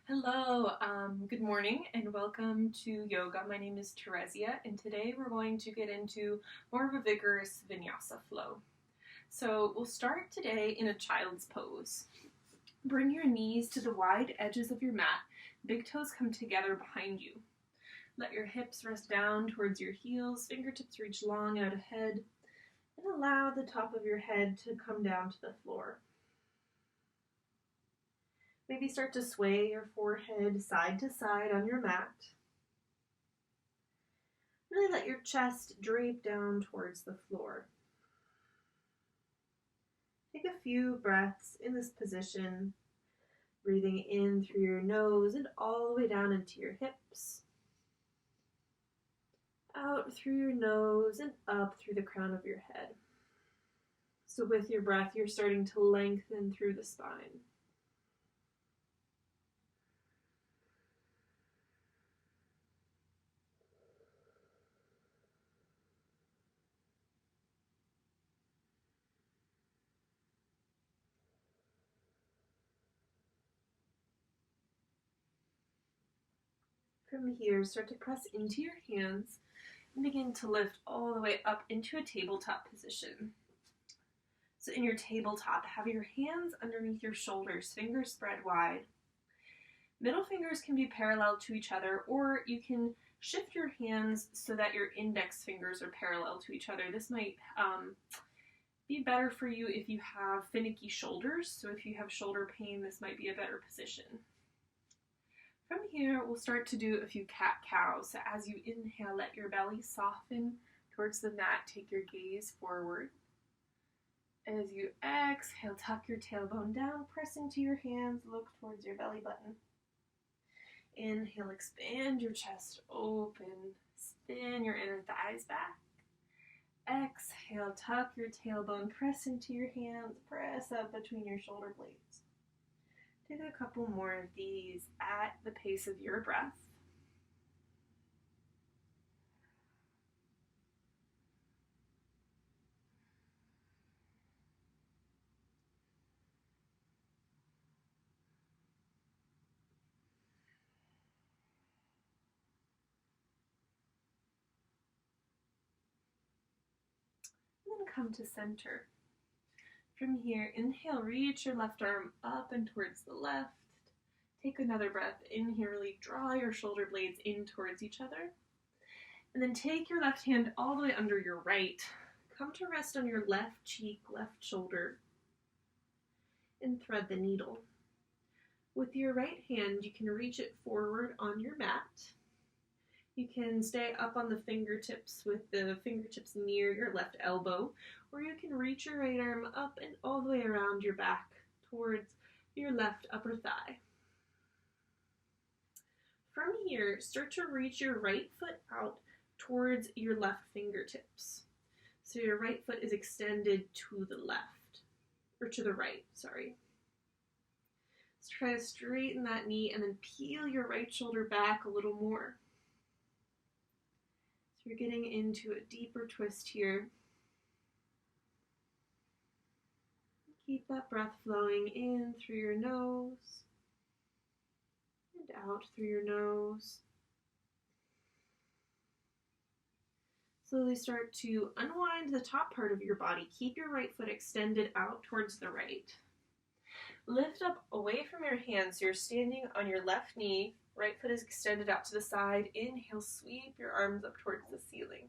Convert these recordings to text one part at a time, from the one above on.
Hello, good morning and welcome to yoga. My name is Teresia and today we're going to get into more of a vigorous vinyasa flow. So we'll start today in a child's pose. Bring your knees to the wide edges of your mat. Big toes come together behind you. Let your hips rest down towards your heels, fingertips reach long out ahead, and allow the top of your head to come down to the floor. Maybe start to sway your forehead side to side on your mat. Really let your chest drape down towards the floor. Take a few breaths in this position, breathing in through your nose and all the way down into your hips. Out through your nose and up through the crown of your head. So with your breath, you're starting to lengthen through the spine. From here, start to press into your hands and begin to lift all the way up into a tabletop position. So in your tabletop, have your hands underneath your shoulders, fingers spread wide. Middle fingers can be parallel to each other, or you can shift your hands so that your index fingers are parallel to each other. This might be better for you if you have finicky shoulders. So if you have shoulder pain, this might be a better position. From here, we'll start to do a few cat-cows. So as you inhale, let your belly soften towards the mat. Take your gaze forward. As you exhale, tuck your tailbone down, press into your hands, look towards your belly button. Inhale, expand your chest open, spin your inner thighs back. Exhale, tuck your tailbone, press into your hands, press up between your shoulder blades. Take a couple more of these at the pace of your breath. And then come to center. From here, inhale, reach your left arm up and towards the left. Take another breath. Inhale, really draw your shoulder blades in towards each other. And then take your left hand all the way under your right. Come to rest on your left cheek, left shoulder, and thread the needle. With your right hand, you can reach it forward on your mat. You can stay up on the fingertips with the fingertips near your left elbow, or you can reach your right arm up and all the way around your back towards your left upper thigh. From here, start to reach your right foot out towards your left fingertips. So your right foot is extended to the left, or to the right, sorry. Let's try to straighten that knee and then peel your right shoulder back a little more. So you're getting into a deeper twist here. Keep that breath flowing in through your nose and out through your nose. Slowly start to unwind the top part of your body. Keep your right foot extended out towards the right. Lift up away from your hands. So you're standing on your left knee. Right foot is extended out to the side. Inhale, sweep your arms up towards the ceiling.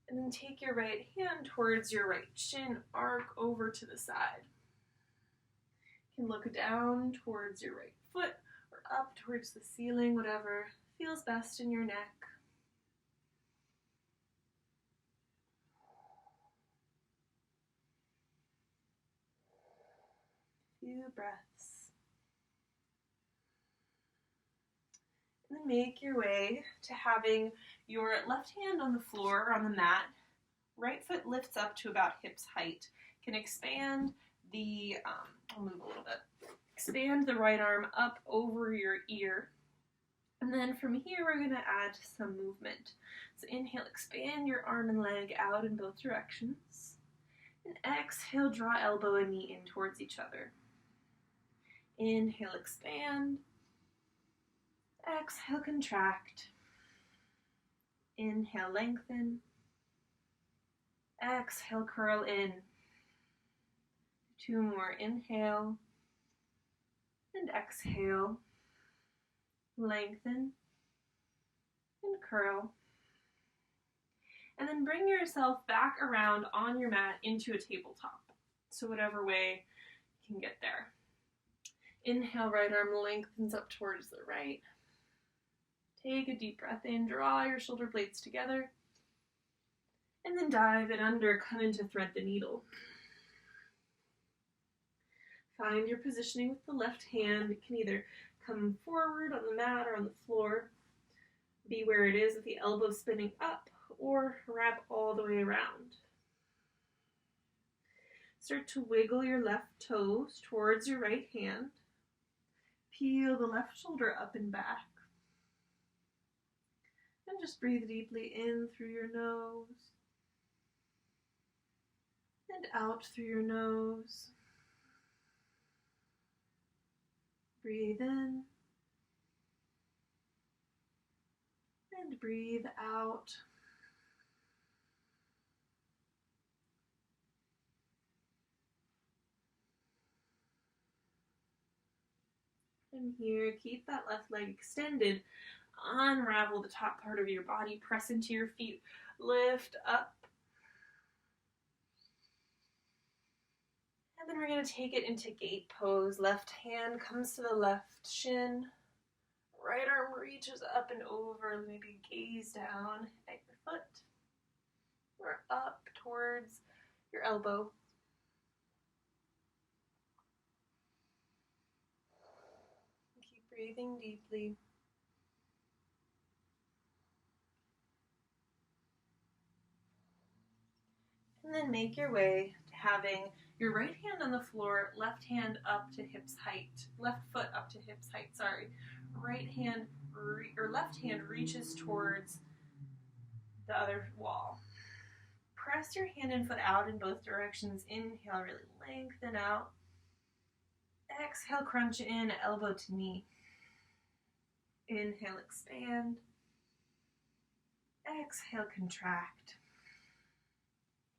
And then take your right hand towards your right shin, arc over to the side. You can look down towards your right foot or up towards the ceiling, whatever feels best in your neck. Few breaths. And then make your way to having your left hand on the floor or on the mat. Right foot lifts up to about hips height. You can expand the, I'll move a little bit. Expand the right arm up over your ear. And then from here, we're going to add some movement. So inhale, expand your arm and leg out in both directions. And exhale, draw elbow and knee in towards each other. Inhale, expand. Exhale, contract. Inhale, lengthen. Exhale, curl in. 2 more. Inhale and exhale. Lengthen and curl. And then bring yourself back around on your mat into a tabletop. So whatever way you can get there. Inhale, right arm lengthens up towards the right. Take a deep breath in, draw your shoulder blades together. And then dive it under, come in to thread the needle. Find your positioning with the left hand. It can either come forward on the mat or on the floor. Be where it is with the elbow spinning up or wrap all the way around. Start to wiggle your left toes towards your right hand. Peel the left shoulder up and back. And just breathe deeply in through your nose and out through your nose. Breathe in and breathe out. And here, keep that left leg extended. Unravel the top part of your body. Press into your feet. Lift up. And then we're going to take it into gate pose. Left hand comes to the left shin. Right arm reaches up and over. Maybe gaze down at your foot. Or up towards your elbow. Keep breathing deeply. And then make your way to having your right hand on the floor, left hand up to hips height, left foot up to hips height, sorry. Right hand, or left hand reaches towards the other wall. Press your hand and foot out in both directions. Inhale, really lengthen out. Exhale, crunch in, elbow to knee. Inhale, expand. Exhale, contract.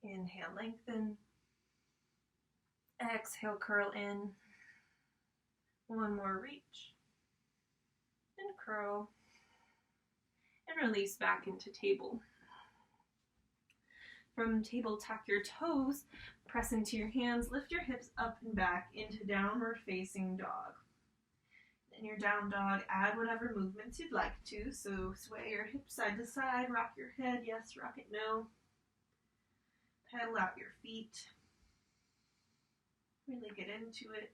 Inhale, lengthen. Exhale, curl in. 1 more, reach. And curl. And release back into table. From table, tuck your toes, press into your hands, lift your hips up and back into downward facing dog. In your down dog, add whatever movements you'd like to. So sway your hips side to side, rock your head, yes, rock it, no. Pedal out your feet. Really get into it.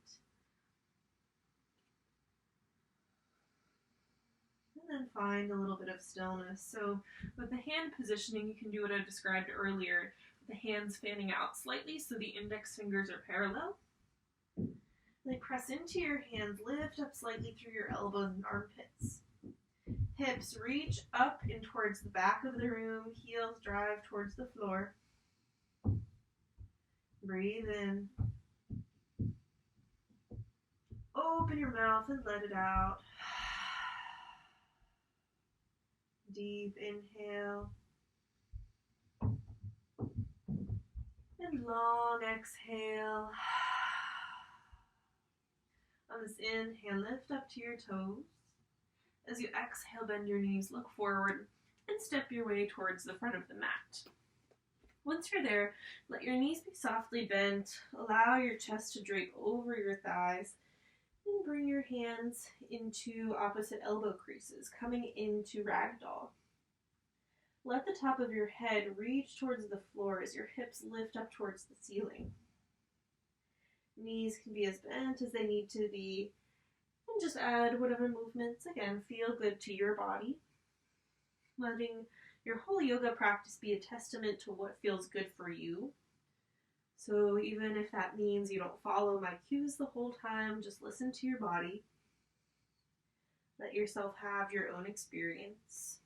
And then find a little bit of stillness. So with the hand positioning, you can do what I described earlier. The hands fanning out slightly so the index fingers are parallel. Then press into your hands, lift up slightly through your elbows and armpits. Hips reach up and towards the back of the room, heels drive towards the floor. Breathe in. Open your mouth and let it out. Deep inhale. And long exhale. On this inhale, lift up to your toes. As you exhale, bend your knees, look forward, and step your way towards the front of the mat. Once you're there, let your knees be softly bent. Allow your chest to drape over your thighs. And bring your hands into opposite elbow creases, coming into ragdoll. Let the top of your head reach towards the floor as your hips lift up towards the ceiling. Knees can be as bent as they need to be. And just add whatever movements, again, feel good to your body. Letting your whole yoga practice be a testament to what feels good for you. So even if that means you don't follow my cues the whole time, just listen to your body. Let yourself have your own experience.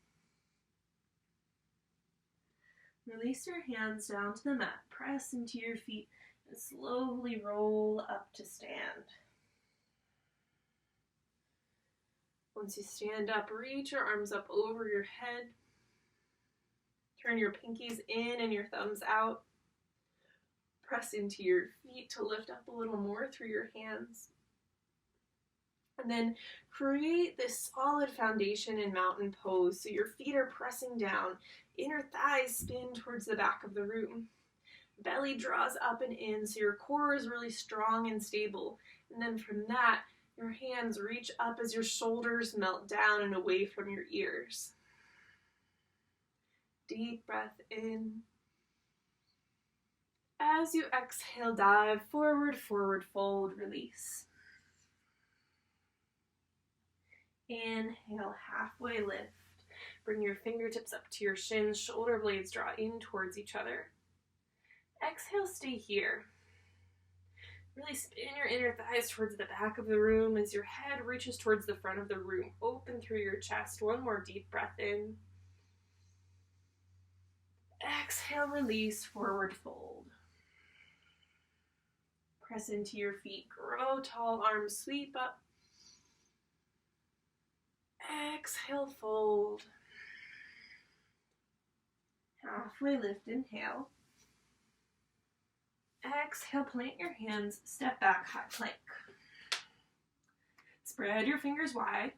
Release your hands down to the mat. Press into your feet and slowly roll up to stand. Once you stand up, reach your arms up over your head. Turn your pinkies in and your thumbs out. Press into your feet to lift up a little more through your hands. And then create this solid foundation in mountain pose. So your feet are pressing down. Inner thighs spin towards the back of the room. Belly draws up and in, so your core is really strong and stable. And then from that, your hands reach up as your shoulders melt down and away from your ears. Deep breath in. As you exhale, dive forward, forward fold, release. Inhale, halfway lift. Bring your fingertips up to your shins, shoulder blades draw in towards each other. Exhale, stay here. Really spin your inner thighs towards the back of the room as your head reaches towards the front of the room. Open through your chest. One more deep breath in. Exhale, release, forward fold. Press into your feet, grow tall, arms sweep up. Exhale, fold. Halfway lift, inhale. Exhale, plant your hands, step back, high plank. Spread your fingers wide.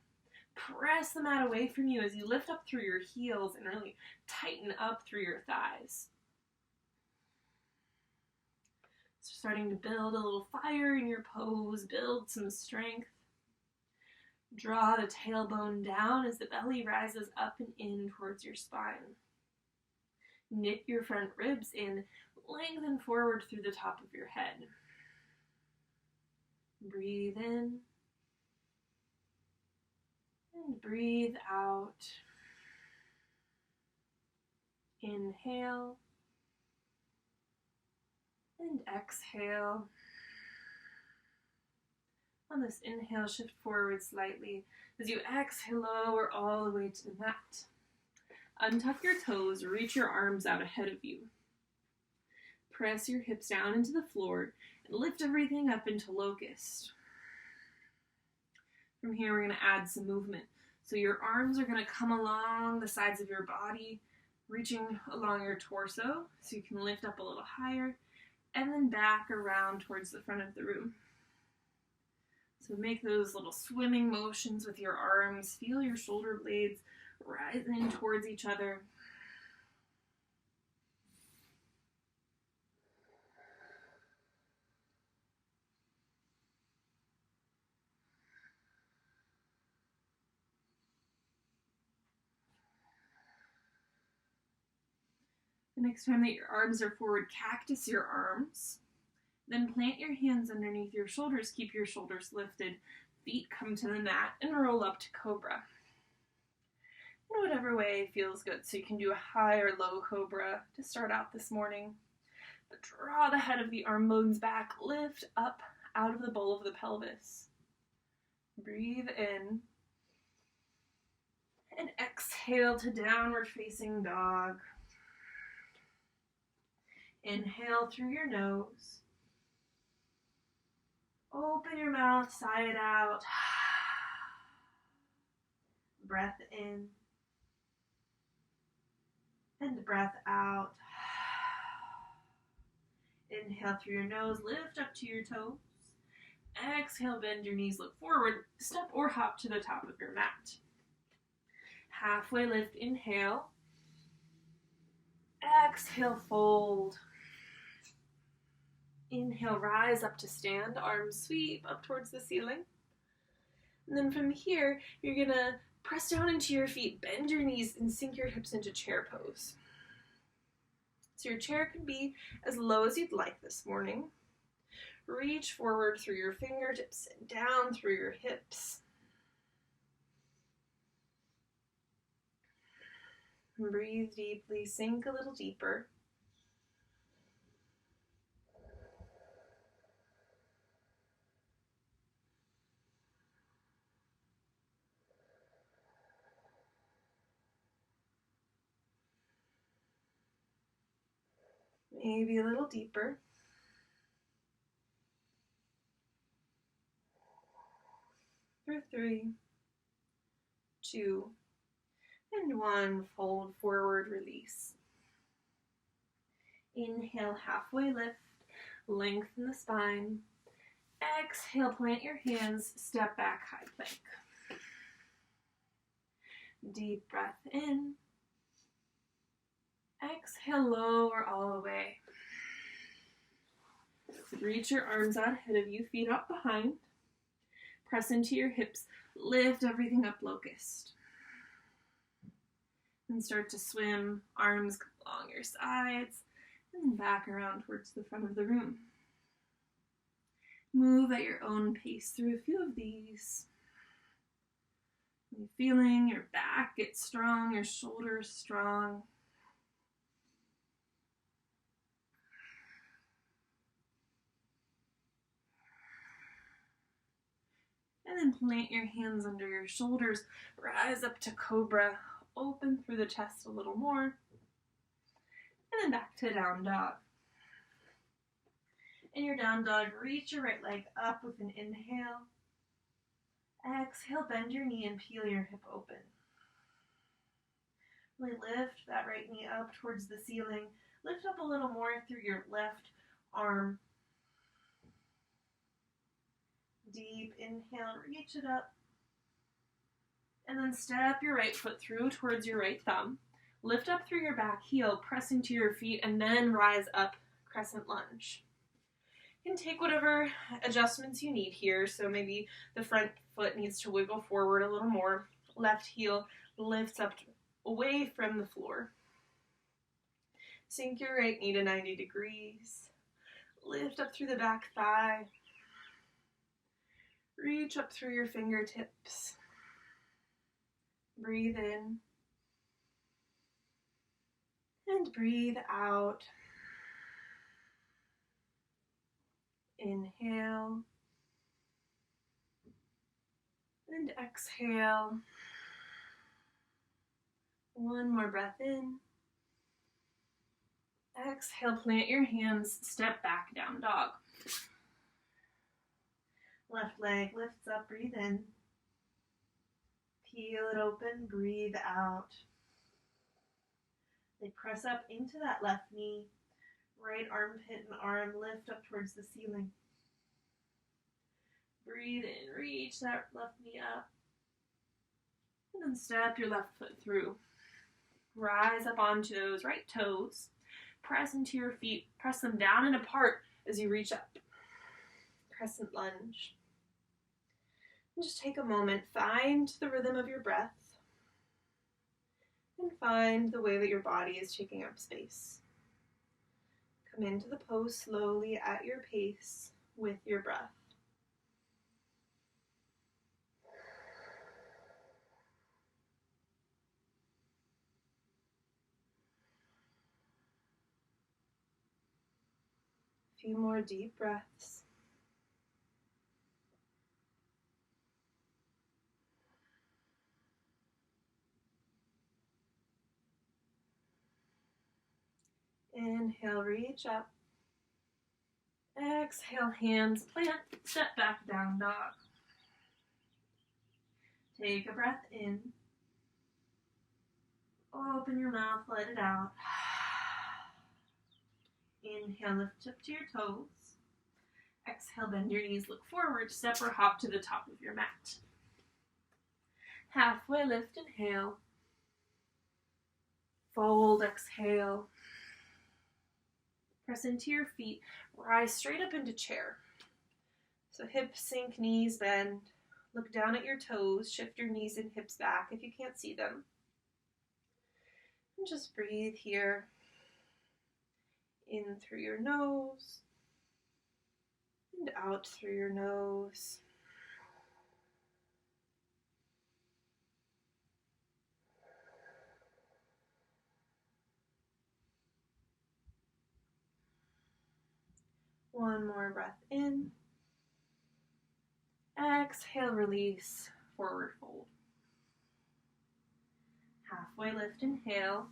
Press the mat away from you as you lift up through your heels and really tighten up through your thighs. So starting to build a little fire in your pose, build some strength. Draw the tailbone down as the belly rises up and in towards your spine. Knit your front ribs in, lengthen forward through the top of your head. Breathe in and breathe out. Inhale and exhale. On this inhale, shift forward slightly. As you exhale, lower all the way to the mat. Untuck your toes, reach your arms out ahead of you. Press your hips down into the floor and lift everything up into locust. From here, we're going to add some movement. So your arms are going to come along the sides of your body, reaching along your torso so you can lift up a little higher, and then back around towards the front of the room. So make those little swimming motions with your arms. Feel your shoulder blades rising towards each other. The next time that your arms are forward, cactus your arms. Then plant your hands underneath your shoulders. Keep your shoulders lifted. Feet come to the mat and roll up to cobra. In whatever way feels good. So you can do a high or low cobra to start out this morning. But draw the head of the arm bones back. Lift up out of the bowl of the pelvis. Breathe in. And exhale to downward facing dog. Inhale through your nose. Open your mouth, sigh it out. Breath in. And breath out. Inhale through your nose, lift up to your toes. Exhale, bend your knees, look forward, step or hop to the top of your mat. Halfway lift, inhale. Exhale, fold. Inhale, rise up to stand, arms sweep up towards the ceiling. And then from here, you're gonna press down into your feet, bend your knees, and sink your hips into chair pose. So your chair can be as low as you'd like this morning. Reach forward through your fingertips and down through your hips. And breathe deeply, sink a little deeper. Maybe a little deeper. For 3, 2, and 1. Fold forward, release. Inhale, halfway lift, lengthen the spine. Exhale, plant your hands, step back, high plank. Deep breath in. Exhale, lower all the way. Reach your arms out ahead of you, feet up behind. Press into your hips, lift everything up, locust. And start to swim, arms along your sides, and then back around towards the front of the room. Move at your own pace through a few of these. You're feeling your back get strong, your shoulders strong. And then plant your hands under your shoulders, rise up to cobra, open through the chest a little more, and then back to down dog. In your down dog, reach your right leg up with an inhale. Exhale, bend your knee and peel your hip open. Really lift that right knee up towards the ceiling. Lift up a little more through your left arm. Deep inhale, reach it up. And then step your right foot through towards your right thumb. Lift up through your back heel, press into your feet, and then rise up, crescent lunge. You can take whatever adjustments you need here. So maybe the front foot needs to wiggle forward a little more. Left heel lifts up away from the floor. Sink your right knee to 90 degrees. Lift up through the back thigh. Reach up through your fingertips. Breathe in. And breathe out. Inhale. And exhale. One more breath in. Exhale, plant your hands, step back, down dog. Left leg lifts up, breathe in. Peel it open, breathe out. They press up into that left knee. Right armpit and arm lift up towards the ceiling. Breathe in, reach that left knee up. And then step your left foot through. Rise up onto those right toes. Press into your feet. Press them down and apart as you reach up. Crescent lunge. And just take a moment. Find the rhythm of your breath. And find the way that your body is taking up space. Come into the pose slowly at your pace with your breath. A few more deep breaths. Inhale, reach up. Exhale, hands plant, step back, down dog. Take a breath in. Open your mouth, let it out. Inhale, lift up to your toes. Exhale, bend your knees, look forward, step or hop to the top of your mat. Halfway lift, inhale. Fold, exhale. Press into your feet, rise straight up into chair. So hips sink, knees bend. Look down at your toes, shift your knees and hips back if you can't see them. And just breathe here. In through your nose and out through your nose. One more breath in. Exhale, release, forward fold. Halfway lift, inhale.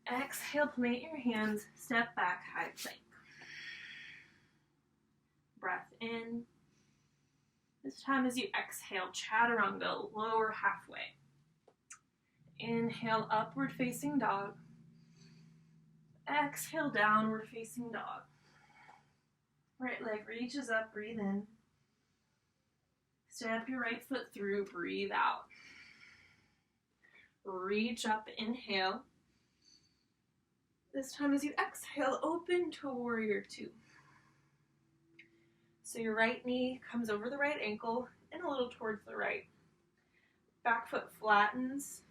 Exhale, plant your hands, step back, high plank. Breath in. This time as you exhale, chaturanga, lower halfway. Inhale, upward facing dog. Exhale, downward facing dog. Right leg reaches up, breathe in. Step your right foot through, breathe out. Reach up, inhale. This time as you exhale, open to warrior two. So your right knee comes over the right ankle and a little towards the right. Back foot flattens.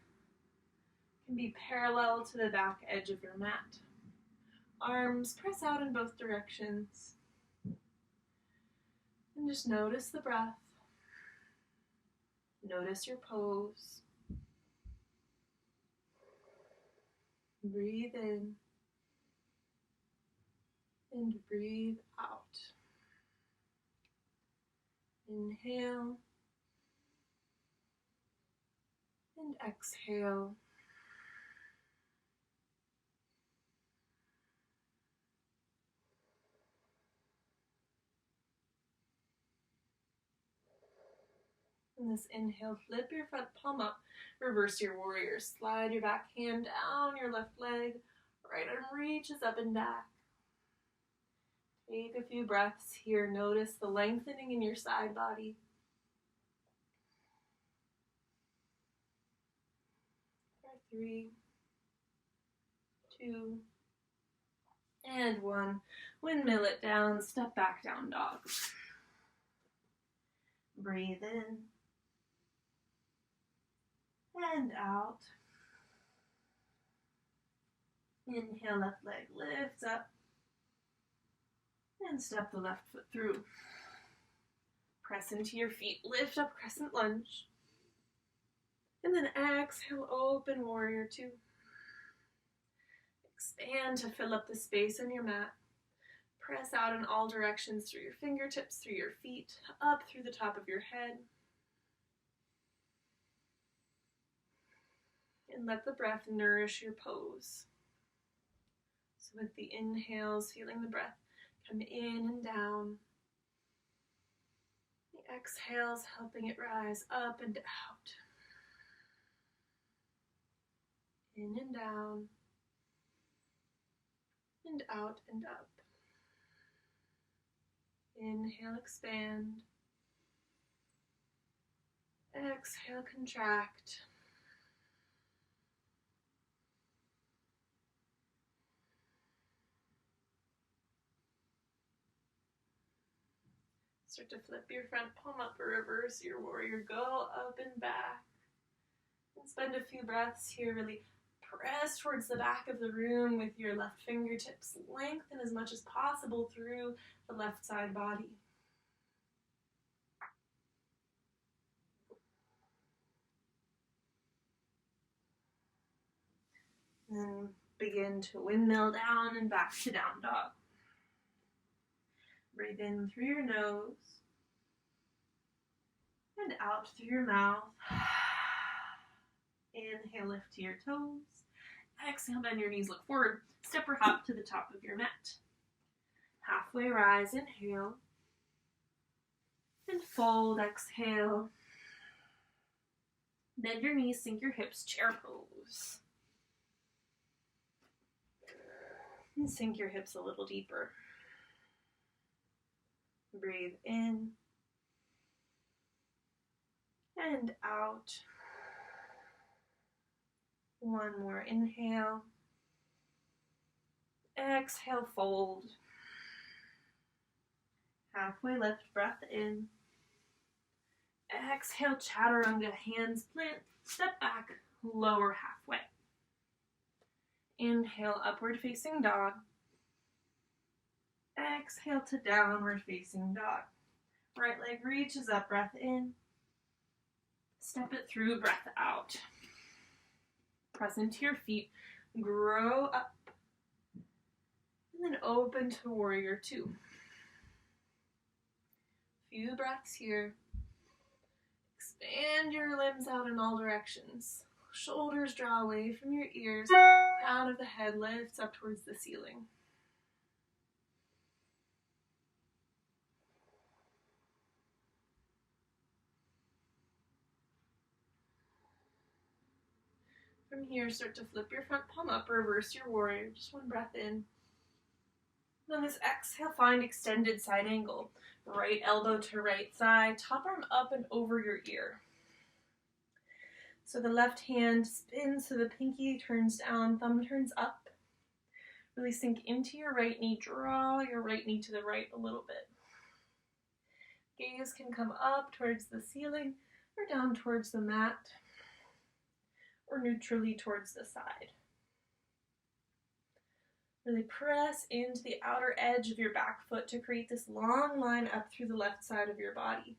Can be parallel to the back edge of your mat. Arms press out in both directions. And just notice the breath. Notice your pose. Breathe in and breathe out. Inhale and exhale. In this inhale, flip your front palm up, reverse your warrior. Slide your back hand down your left leg, right arm reaches up and back. Take a few breaths here. Notice the lengthening in your side body. For 3, 2, and 1. Windmill it down, step back down dog. Breathe in. And out. Inhale, left leg lifts up. And step the left foot through. Press into your feet, lift up crescent lunge. And then exhale, open warrior two. Expand to fill up the space on your mat. Press out in all directions through your fingertips, through your feet, up through the top of your head. And let the breath nourish your pose. So with the inhales, feeling the breath come in and down. The exhales, helping it rise up and out. In and down. And out and up. Inhale, expand. Exhale, contract. Start to flip your front palm up or reverse your warrior. Go up and back. And spend a few breaths here. Really press towards the back of the room with your left fingertips. Lengthen as much as possible through the left side body. Then begin to windmill down and back to down dog. Breathe in through your nose and out through your mouth. Inhale, lift to your toes. Exhale, bend your knees, look forward. Step or hop to the top of your mat. Halfway rise, inhale. And fold, exhale. Bend your knees, sink your hips, chair pose. And sink your hips a little deeper. Breathe in and out. One more inhale. Exhale, fold. Halfway lift, breath in. Exhale, chaturanga, hands plant, step back, lower halfway. Inhale, upward facing dog. Exhale to downward facing dog. Right leg reaches up, breath in. Step it through, breath out. Press into your feet, grow up. And then open to warrior two. Few breaths here. Expand your limbs out in all directions. Shoulders draw away from your ears. Crown of the head lifts up towards the ceiling. From here, start to flip your front palm up, reverse your warrior, just one breath in. On this exhale, find extended side angle. Right elbow to right thigh, top arm up and over your ear. So the left hand spins so the pinky turns down, thumb turns up. Really sink into your right knee, draw your right knee to the right a little bit. Gaze can come up towards the ceiling or down towards the mat or neutrally towards the side. Really press into the outer edge of your back foot to create this long line up through the left side of your body.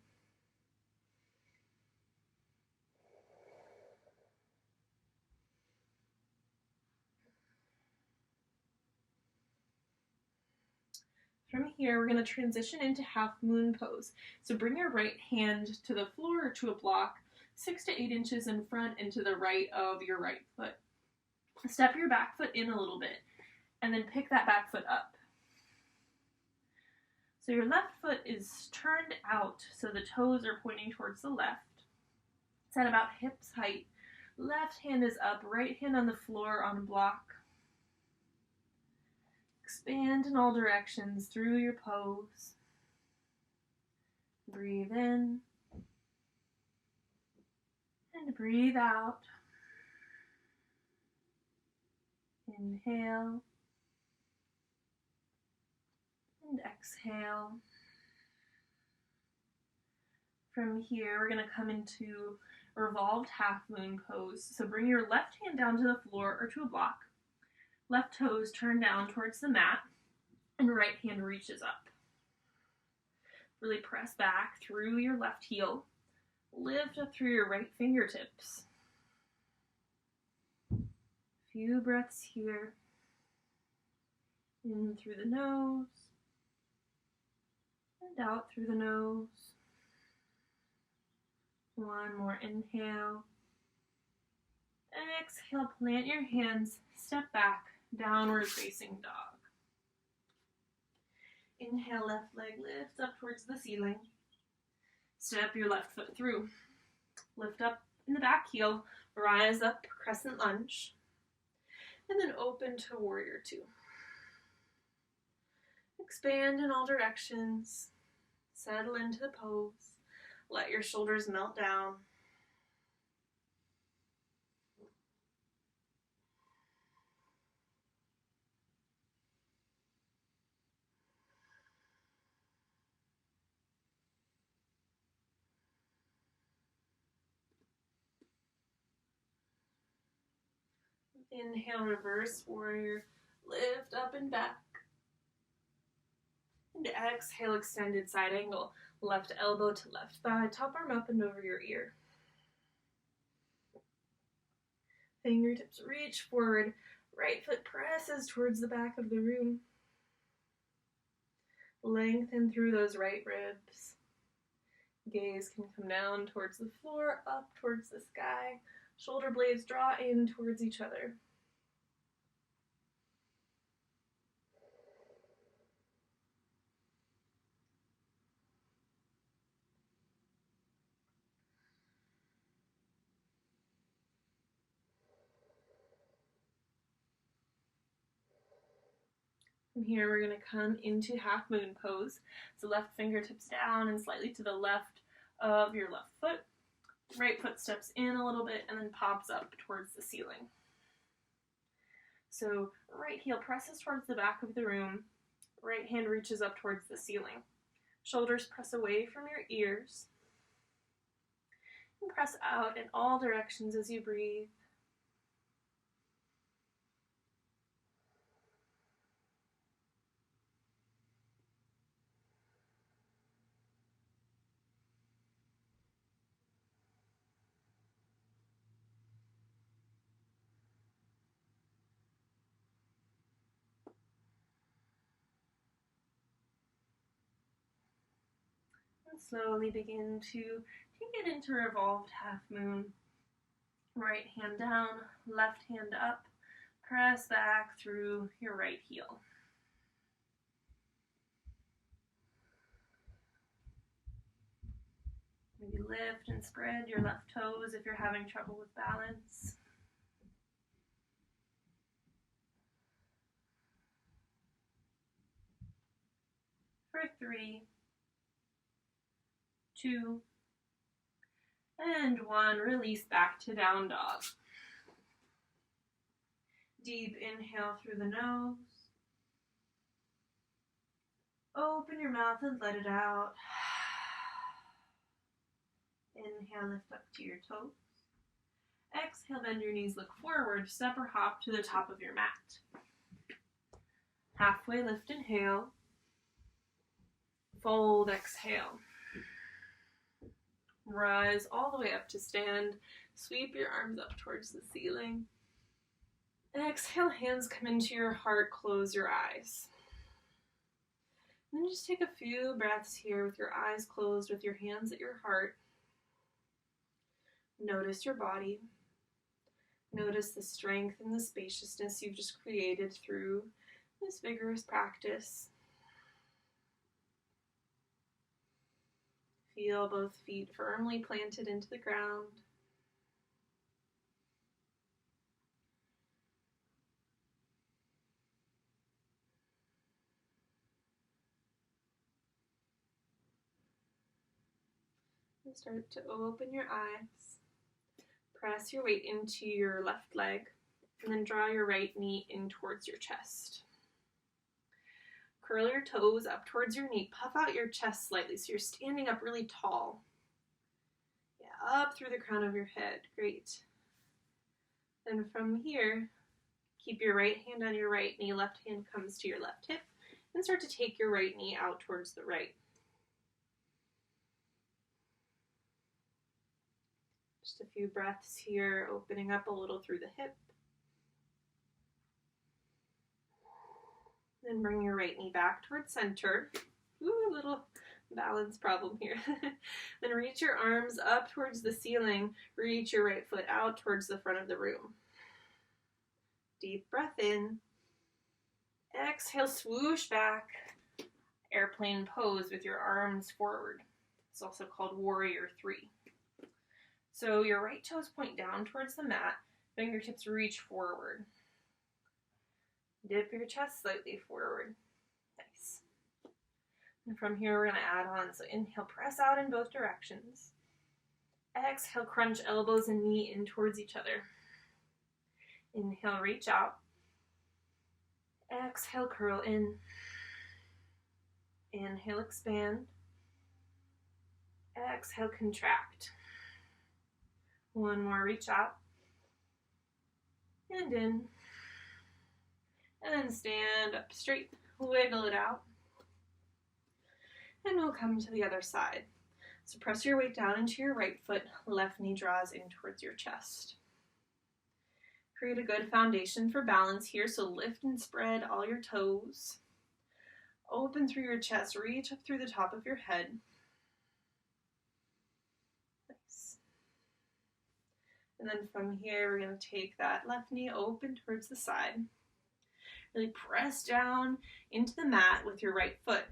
From here, we're going to transition into half moon pose. So bring your right hand to the floor or to a block, 6 to 8 inches in front and to the right of your right foot. Step your back foot in a little bit, and then pick that back foot up. So your left foot is turned out, so the toes are pointing towards the left. It's at about hips height. Left hand is up, right hand on the floor on a block. Expand in all directions through your pose. Breathe in. And breathe out. Inhale. And exhale. From here, we're going to come into revolved half moon pose. So bring your left hand down to the floor or to a block. Left toes turn down towards the mat, and right hand reaches up. Really press back through your left heel. Lift up through your right fingertips. Few breaths here. In through the nose, and out through the nose. One more inhale. Exhale, plant your hands, step back, downward facing dog. Inhale, left leg lifts up towards the ceiling. Step your left foot through. Lift up in the back heel, rise up, crescent lunge. And then open to warrior two. Expand in all directions. Settle into the pose. Let your shoulders melt down. Inhale, reverse warrior. Lift up and back. And exhale, extended side angle. Left elbow to left thigh, top arm up and over your ear. Fingertips reach forward. Right foot presses towards the back of the room. Lengthen through those right ribs. Gaze can come down towards the floor, up towards the sky. Shoulder blades draw in towards each other. From here, we're going to come into half moon pose. So left fingertips down and slightly to the left of your left foot. Right foot steps in a little bit and then pops up towards the ceiling. So right heel presses towards the back of the room. Right hand reaches up towards the ceiling. Shoulders press away from your ears. And press out in all directions as you breathe. Slowly begin to take it into revolved half moon. Right hand down, left hand up. Press back through your right heel. Maybe lift and spread your left toes if you're having trouble with balance. 3, 2, and 1. Release back to down dog. Deep inhale through the nose. Open your mouth and let it out. Inhale, lift up to your toes. Exhale, bend your knees, look forward, step or hop to the top of your mat. Halfway lift, inhale. Fold, exhale. Rise all the way up to stand. Sweep your arms up towards the ceiling. Exhale, hands come into your heart, close your eyes. And then just take a few breaths here with your eyes closed, with your hands at your heart. Notice your body. Notice the strength and the spaciousness you've just created through this vigorous practice. Feel both feet firmly planted into the ground. And start to open your eyes. Press your weight into your left leg, and then draw your right knee in towards your chest. Curl your toes up towards your knee. Puff out your chest slightly so you're standing up really tall. Yeah, up through the crown of your head. Great. And from here, keep your right hand on your right knee. Left hand comes to your left hip. And start to take your right knee out towards the right. Just a few breaths here, opening up a little through the hip. Then bring your right knee back towards center. Ooh, a little balance problem here. Then reach your arms up towards the ceiling. Reach your right foot out towards the front of the room. Deep breath in. Exhale, swoosh back. Airplane pose with your arms forward. It's also called Warrior 3. So your right toes point down towards the mat. Fingertips reach forward. Dip your chest slightly forward. Nice. And from here, we're going to add on. So inhale, press out in both directions. Exhale, crunch elbows and knee in towards each other. Inhale, reach out. Exhale, curl in. Inhale, expand. Exhale, contract. One more, reach out. And in. And then stand up straight, wiggle it out. And we'll come to the other side. So press your weight down into your right foot, left knee draws in towards your chest. Create a good foundation for balance here, so lift and spread all your toes. Open through your chest, reach up through the top of your head. Nice. And then from here, we're going to take that left knee open towards the side. Really press down into the mat with your right foot.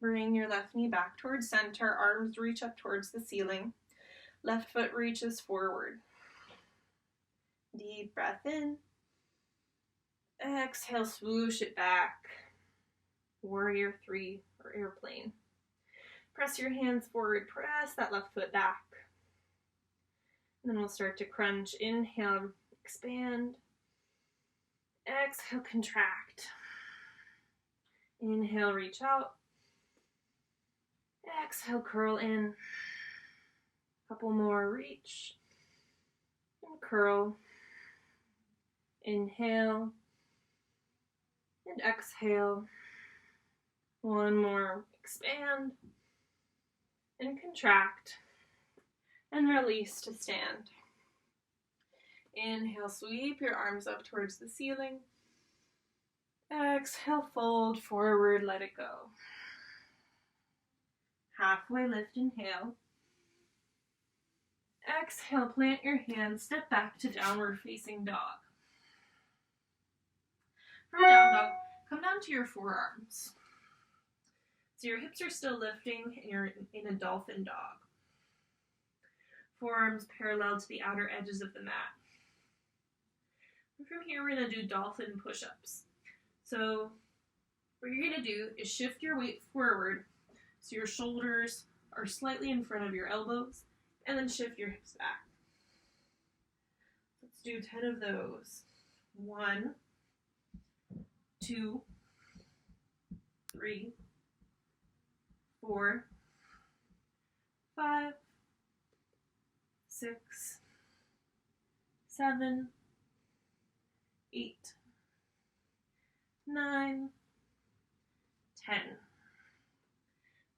Bring your left knee back towards center, arms reach up towards the ceiling. Left foot reaches forward. Deep breath in. Exhale, swoosh it back. Warrior 3 or airplane. Press your hands forward, press that left foot back. And then we'll start to crunch. Inhale, expand. Exhale, contract. Inhale, reach out. Exhale, curl in. Couple more, reach. And curl. Inhale. And exhale. One more, expand. And contract. And release to stand. Inhale, sweep your arms up towards the ceiling. Exhale, fold forward, let it go. Halfway lift, inhale. Exhale, plant your hands, step back to downward facing dog. From down dog, come down to your forearms. So your hips are still lifting and you're in a dolphin dog. Forearms parallel to the outer edges of the mat. And from here, we're going to do dolphin push-ups. So what you're going to do is shift your weight forward so your shoulders are slightly in front of your elbows, and then shift your hips back. Let's do 10 of those. 1, 2, 3, 4, 5, 6, 7, 8, 9, 10.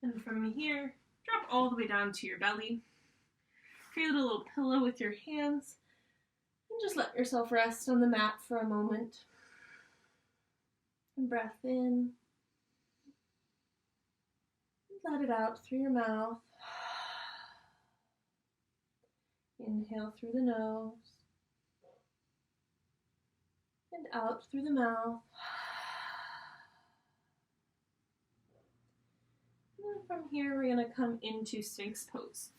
And from here, drop all the way down to your belly. Create a little pillow with your hands, and just let yourself rest on the mat for a moment. And breath in. Let it out through your mouth. Inhale through the nose. And out through the mouth. And from here, we're going to come into Sphinx pose.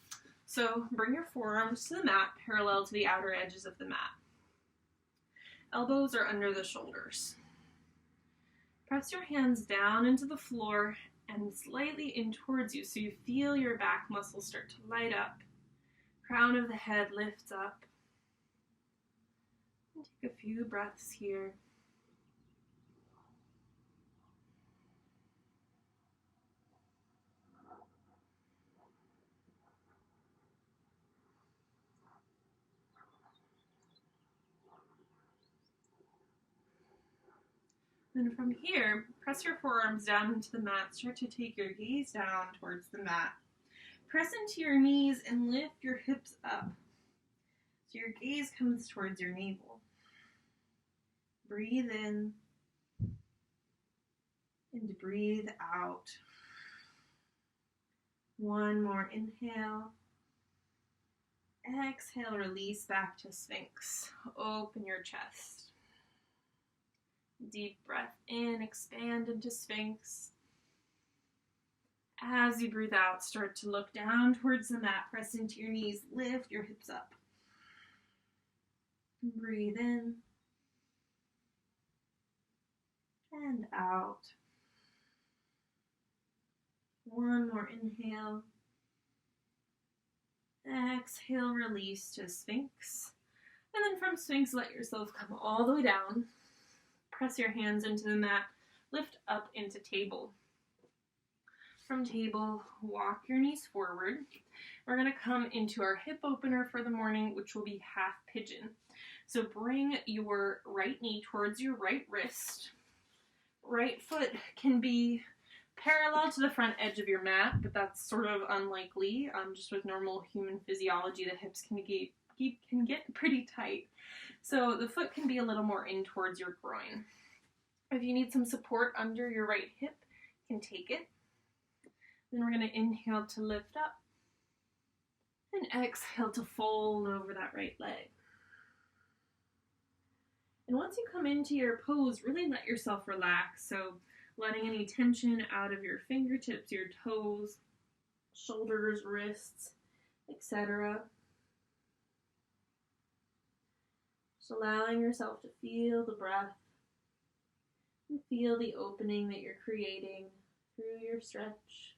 So bring your forearms to the mat, parallel to the outer edges of the mat. Elbows are under the shoulders. Press your hands down into the floor and slightly in towards you so you feel your back muscles start to light up. Crown of the head lifts up. And take a few breaths here. Then from here, press your forearms down into the mat. Start to take your gaze down towards the mat. Press into your knees and lift your hips up. So your gaze comes towards your navel. Breathe in and breathe out. One more inhale. Exhale, release back to Sphinx. Open your chest. Deep breath in, expand into Sphinx. As you breathe out, start to look down towards the mat. Press into your knees, lift your hips up. Breathe in and out. One more inhale. Exhale, release to Sphinx. And then from Sphinx, let yourself come all the way down. Press your hands into the mat, lift up into table. From table, walk your knees forward. We're going to come into our hip opener for the morning, which will be half pigeon. So bring your right knee towards your right wrist. Right foot can be parallel to the front edge of your mat, but that's sort of unlikely. Just with normal human physiology, the hips can get pretty tight. So the foot can be a little more in towards your groin. If you need some support under your right hip, you can take it. Then we're going to inhale to lift up and exhale to fold over that right leg. And once you come into your pose, really let yourself relax. So letting any tension out of your fingertips, your toes, shoulders, wrists, etc. Just allowing yourself to feel the breath and feel the opening that you're creating through your stretch.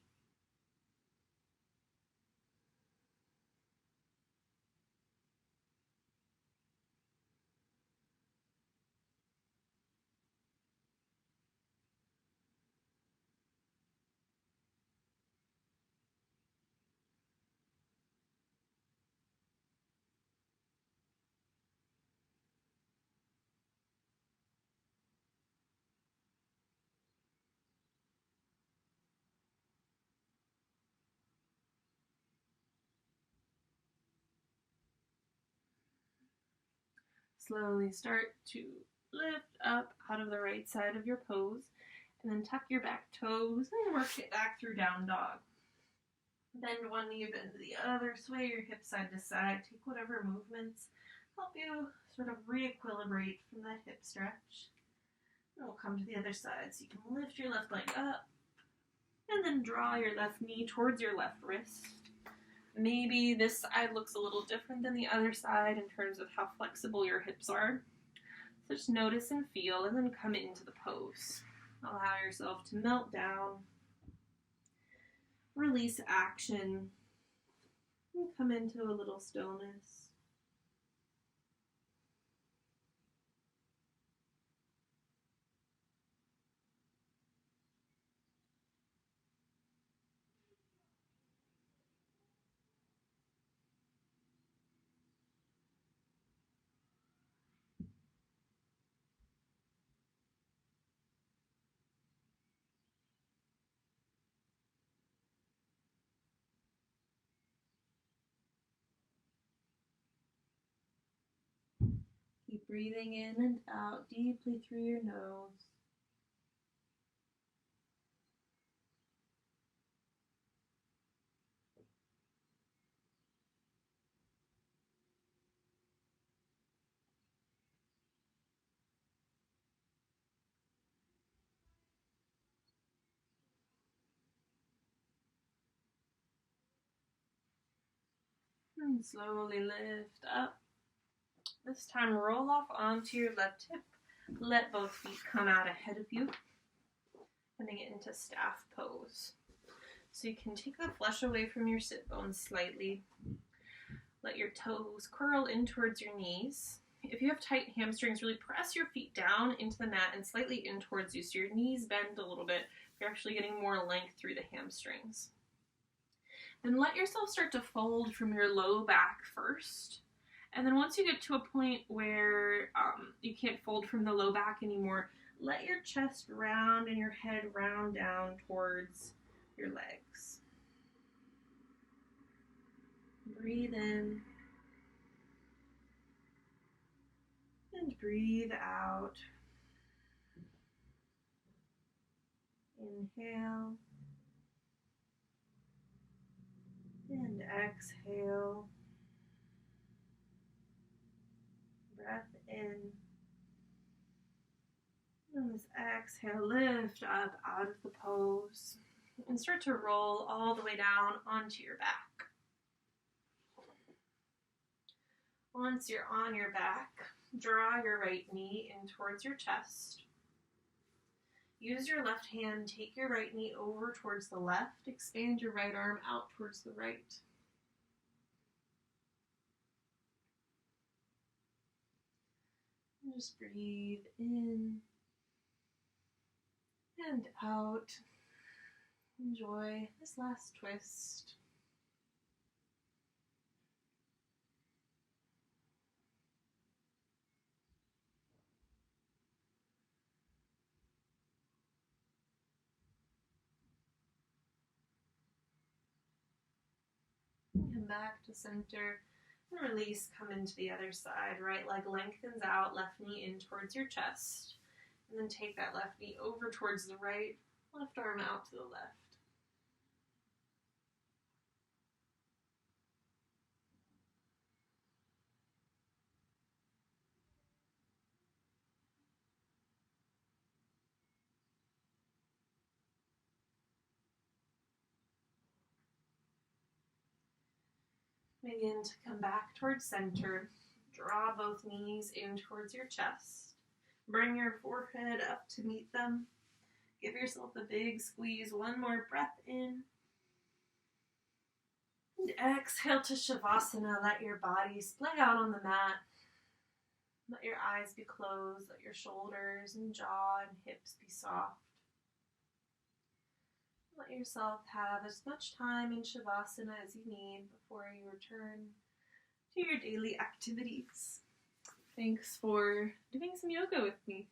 Slowly start to lift up out of the right side of your pose, and then tuck your back toes and work it back through down dog. Bend one knee, bend the other, sway your hips side to side, take whatever movements help you sort of re-equilibrate from that hip stretch. And we'll come to the other side, so you can lift your left leg up, and then draw your left knee towards your left wrist. Maybe this side looks a little different than the other side in terms of how flexible your hips are. So just notice and feel, and then come into the pose. Allow yourself to melt down, release action, and come into a little stillness. Keep breathing in and out deeply through your nose. And slowly lift up. This time roll off onto your left hip. Let both feet come out ahead of you. Coming into staff pose. So you can take the flesh away from your sit bones slightly. Let your toes curl in towards your knees. If you have tight hamstrings, really press your feet down into the mat and slightly in towards you so your knees bend a little bit. You're actually getting more length through the hamstrings. Then let yourself start to fold from your low back first. And then once you get to a point where you can't fold from the low back anymore, let your chest round and your head round down towards your legs. Breathe in. And breathe out. Inhale. And exhale. Breath in. And this exhale, lift up out of the pose. And start to roll all the way down onto your back. Once you're on your back, draw your right knee in towards your chest. Use your left hand, take your right knee over towards the left, expand your right arm out towards the right. And just breathe in and out. Enjoy this last twist. Come back to center and release, come into the other side. Right leg lengthens out, left knee in towards your chest. And then take that left knee over towards the right, left arm out to the left. Begin to come back towards center. Draw both knees in towards your chest. Bring your forehead up to meet them. Give yourself a big squeeze. One more breath in. And exhale to Shavasana. Let your body splay out on the mat. Let your eyes be closed. Let your shoulders and jaw and hips be soft. Let yourself have as much time in Shavasana as you need before you return to your daily activities. Thanks for doing some yoga with me.